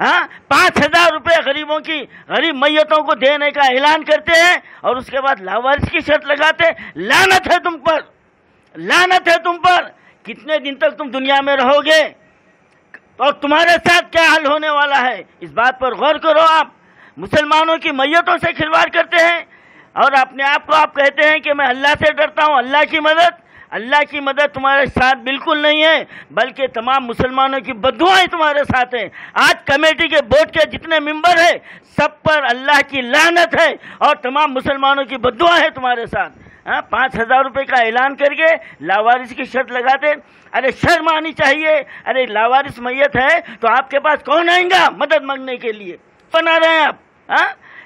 ہاں 5,000 روپے غریب میتوں کو دینے کا اعلان کرتے ہیں اور اس کے بعد لاوارث کی شرط لگاتے ہیں. لعنت ہے تم پر، لعنت ہے تم پر. کتنے دن تک تم دنیا میں رہو گے اور تمہارے ساتھ کیا حل ہونے والا ہے، اس بات پر غور کرو. آپ مسلمانوں کی میتوں سے کھلواڑ کرتے ہیں اور اپنے آپ کو آپ کہتے ہیں کہ میں اللہ سے ڈرتا ہوں. اللہ کی مدد تمہارے ساتھ بالکل نہیں ہے، بلکہ تمام مسلمانوں کی بددعائیں تمہارے ساتھ ہیں. آج کمیٹی کے بورڈ کے جتنے ممبر ہیں سب پر اللہ کی لعنت ہے اور تمام مسلمانوں کی بددعا ہے تمہارے ساتھ. 5,000 روپے کا اعلان کر کے لاوارث کی شرط لگاتے. ارے شرم آنی چاہیے. ارے لاوارث میت ہے تو آپ کے پاس کون آئیں گا مدد مانگنے کے لیے؟ بنا رہے ہیں آپ.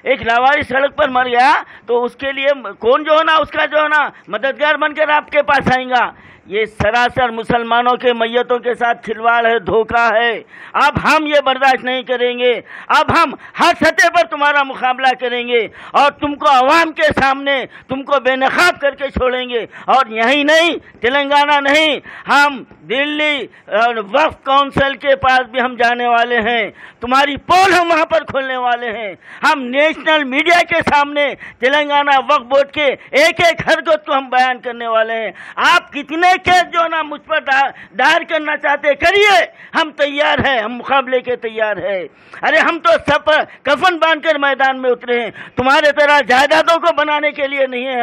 ایک لاوارث سڑک پر مر گیا تو اس کے لیے کون جو ہونا اس کا جو ہونا مددگار بن کر آپ کے پاس آئیں گا. یہ سراسر مسلمانوں کے میتوں کے ساتھ کھلواڑ ہے، دھوکہ ہے. اب ہم یہ برداشت نہیں کریں گے. اب ہم ہر سطح پر تمہارا مقابلہ کریں گے اور تم کو عوام کے سامنے تم کو بے نقاب کر کے چھوڑیں گے. اور یہی نہیں، تلنگانہ نہیں، ہم دلی وقف کونسل کے پاس بھی ہم جانے والے ہیں. تمہاری پول ہم وہاں پر کھولنے والے ہیں. ہم نیشنل میڈیا کے سامنے تلنگانہ وقف بورڈ کے ایک حرکت کو ہم بیان کرنے والے ہیں. آپ کتنے کیس جو نا مجھ پر دائر کرنا چاہتے کریے، ہم تیار ہیں، ہم مقابلے کے تیار ہیں. ارے ہم تو سب کفن باندھ کر میدان میں اترے ہیں. تمہارے طرح جائیدادوں کو بنانے کے لیے نہیں ہیں.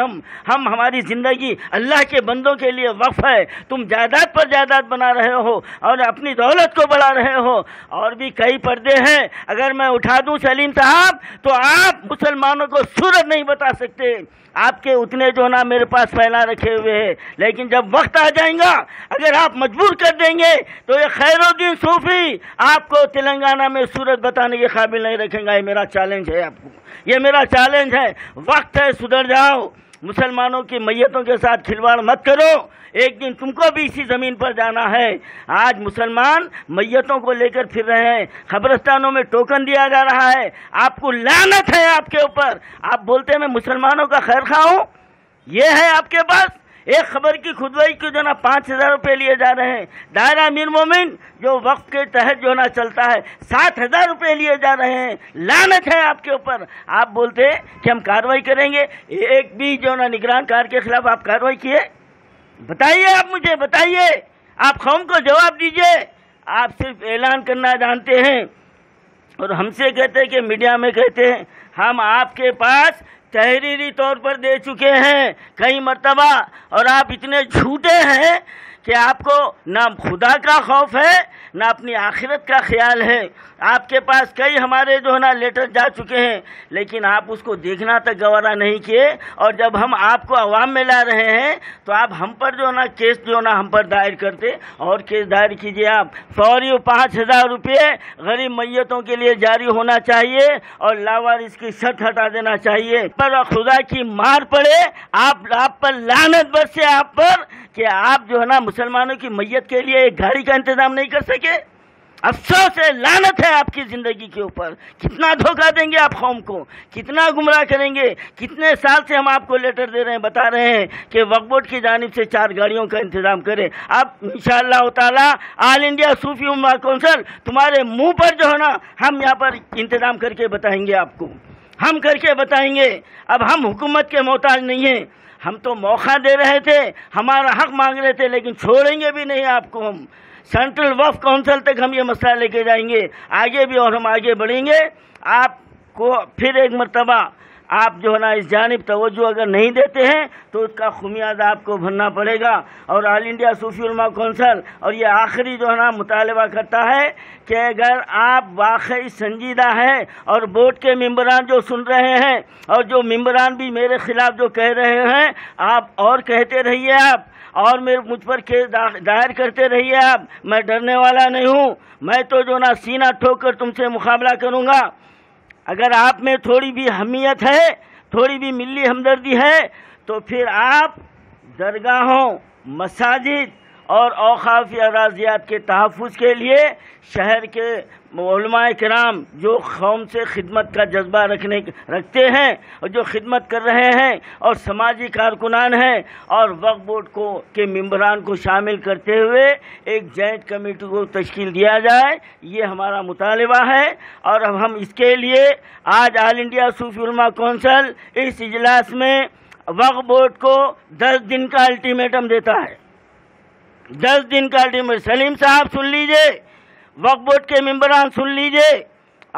ہم ہماری زندگی اللہ کے بندوں کے لیے وقف ہے. تم جائیداد پر جائیداد بنا رہے ہو اور اپنی دولت کو بڑھا رہے ہو. اور بھی کئی پردے ہیں، اگر میں اٹھا دوں سلیم صاحب تو آپ مسلمانوں کو صورت نہیں بتا سکتے. آپ کے اتنے جو نا میرے پاس پھیلا رکھے ہوئے ہیں، لیکن جب وقت آ جائیں گا اگر آپ مجبور کر دیں گے تو یہ خیر الدین صوفی آپ کو تلنگانہ میں صورت بتانے کے قابل نہیں رکھیں گا. یہ میرا چیلنج ہے آپ کو، یہ میرا چیلنج ہے. وقت ہے، سدھر جاؤ. مسلمانوں کی میتوں کے ساتھ کھلواڑ مت کرو. ایک دن تم کو بھی اسی زمین پر جانا ہے. آج مسلمان میتوں کو لے کر پھر رہے ہیں، قبرستانوں میں ٹوکن دیا جا رہا ہے. آپ کو لعنت ہے آپ کے اوپر. آپ بولتے ہیں میں مسلمانوں کا خیر خواہ ہوں. یہ ہے آپ کے پاس ایک خبر کی خودوائی کی جو نا 5,000 روپے لیے جا رہے ہیں. دائرہ امیر مومن جو وقت کے تحت جو نا چلتا ہے 7,000 روپے لیے جا رہے ہیں. لعنت ہے آپ کے اوپر. آپ بولتے کہ ہم کارروائی کریں گے. ایک بھی جو نا نگران کار کے خلاف آپ کارروائی کیے؟ بتائیے، آپ مجھے بتائیے، آپ قوم کو جواب دیجئے. آپ صرف اعلان کرنا جانتے ہیں اور ہم سے کہتے ہیں کہ میڈیا میں کہتے ہیں. ہم آپ کے پاس تحریری طور پر دے چکے ہیں کئی مرتبہ اور آپ اتنے جھوٹے ہیں کہ آپ کو نہ خدا کا خوف ہے نہ اپنی آخرت کا خیال ہے. آپ کے پاس کئی ہمارے جو ہے نا لیٹر جا چکے ہیں لیکن آپ اس کو دیکھنا تک گوارا نہیں کیے. اور جب ہم آپ کو عوام میں لا رہے ہیں تو آپ ہم پر جو نا کیس جو نا ہم پر دائر کرتے. اور کیس دائر کیجئے. آپ فوری 5,000 روپے غریب میتوں کے لیے جاری ہونا چاہیے اور لاوارث کی شرط ہٹا دینا چاہیے. پر خدا کی مار پڑے، آپ پر لعنت برسے آپ پر کہ آپ جو ہے نا مسلمانوں کی میت کے لیے ایک گاڑی کا انتظام نہیں کر سکے. افسوس ہے، لعنت ہے آپ کی زندگی کے اوپر. کتنا دھوکہ دیں گے آپ قوم کو، کتنا گمراہ کریں گے. کتنے سال سے ہم آپ کو لیٹر دے رہے ہیں، بتا رہے ہیں کہ وقف بورڈ کی جانب سے 4 گاڑیوں کا انتظام کریں. اب انشاءاللہ تعالی آل انڈیا صوفی علماء کونسل تمہارے منہ پر جو ہے نا ہم یہاں پر انتظام کر کے بتائیں گے آپ کو، ہم کر کے بتائیں گے. اب ہم حکومت کے محتاج نہیں ہیں. ہم تو موقع دے رہے تھے، ہمارا حق مانگ رہے تھے، لیکن چھوڑیں گے بھی نہیں آپ کو. ہم سینٹرل وقف کونسل تک ہم یہ مسئلہ لے کے جائیں گے آگے بھی، اور ہم آگے بڑھیں گے. آپ کو پھر ایک مرتبہ آپ جو ہے نا اس جانب توجہ اگر نہیں دیتے ہیں تو اس کا خمیازہ آپ کو بھرنا پڑے گا. اور آل انڈیا صوفی علماء کونسل اور یہ آخری جو ہے نا مطالبہ کرتا ہے کہ اگر آپ واقعی سنجیدہ ہیں اور بورڈ کے ممبران جو سن رہے ہیں اور جو ممبران بھی میرے خلاف جو کہہ رہے ہیں، آپ اور کہتے رہیے آپ اور مجھ پر کیس دائر کرتے رہیے آپ. میں ڈرنے والا نہیں ہوں. میں تو جو نا سینہ ٹھوک کر تم سے مقابلہ کروں گا. اگر آپ میں تھوڑی بھی حمیت ہے، تھوڑی بھی ملی ہمدردی ہے تو پھر آپ درگاہوں، مساجد اور اوقافی اراضیات کے تحفظ کے لیے شہر کے علماء کرام جو قوم سے خدمت کا جذبہ رکھتے ہیں اور جو خدمت کر رہے ہیں اور سماجی کارکنان ہیں اور وقف بورڈ کے ممبران کو شامل کرتے ہوئے ایک جوائنٹ کمیٹی کو تشکیل دیا جائے، یہ ہمارا مطالبہ ہے۔ اور اب ہم اس کے لیے آج آل انڈیا صوفی علماء کونسل اس اجلاس میں وقف بورڈ کو 10 دن کا الٹیمیٹم دیتا ہے۔ 10 دن کا الٹیمیٹم۔ سلیم صاحب سن لیجئے، وقف بورڈ کے ممبران سن لیجئے،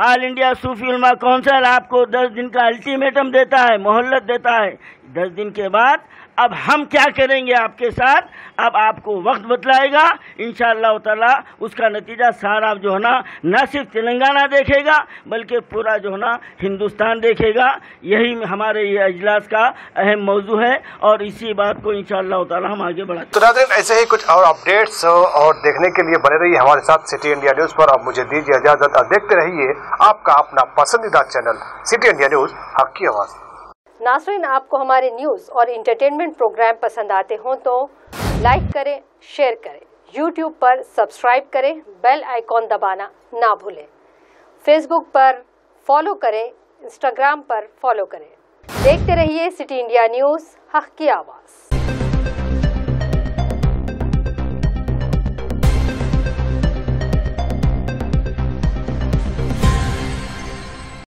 آل انڈیا صوفی علماء کونسل آپ کو 10 دن کا الٹیمیٹم دیتا ہے، مہلت دیتا ہے۔ 10 دن کے بعد اب ہم کیا کریں گے آپ کے ساتھ، اب آپ کو وقت بتلائے گا، انشاءاللہ تعالی اس کا نتیجہ سارا جو ہے نا نہ صرف تلنگانہ دیکھے گا بلکہ پورا جو ہے نا ہندوستان دیکھے گا۔ یہی ہمارے یہ اجلاس کا اہم موضوع ہے اور اسی بات کو انشاءاللہ تعالی ہم آگے بڑھاتے ہیں۔ تو ناظرین، ایسے ہی کچھ اور اپڈیٹس اور دیکھنے کے لیے بنے رہیے ہمارے ساتھ سٹی انڈیا نیوز پر۔ اب مجھے دیجیے اجازت اور دیکھتے رہیے آپ کا اپنا پسندیدہ چینل سٹی انڈیا نیوز، حق کی آواز۔ ناظرین، آپ کو ہمارے نیوز اور انٹرٹینمنٹ پروگرام پسند آتے ہوں تو لائک کریں، شیئر کریں، یوٹیوب پر سبسکرائب کریں، بیل آئیکن دبانا نہ بھولیں، فیس بک پر فالو کریں، انسٹاگرام پر فالو کریں۔ دیکھتے رہیے سٹی انڈیا نیوز، حق کی آواز۔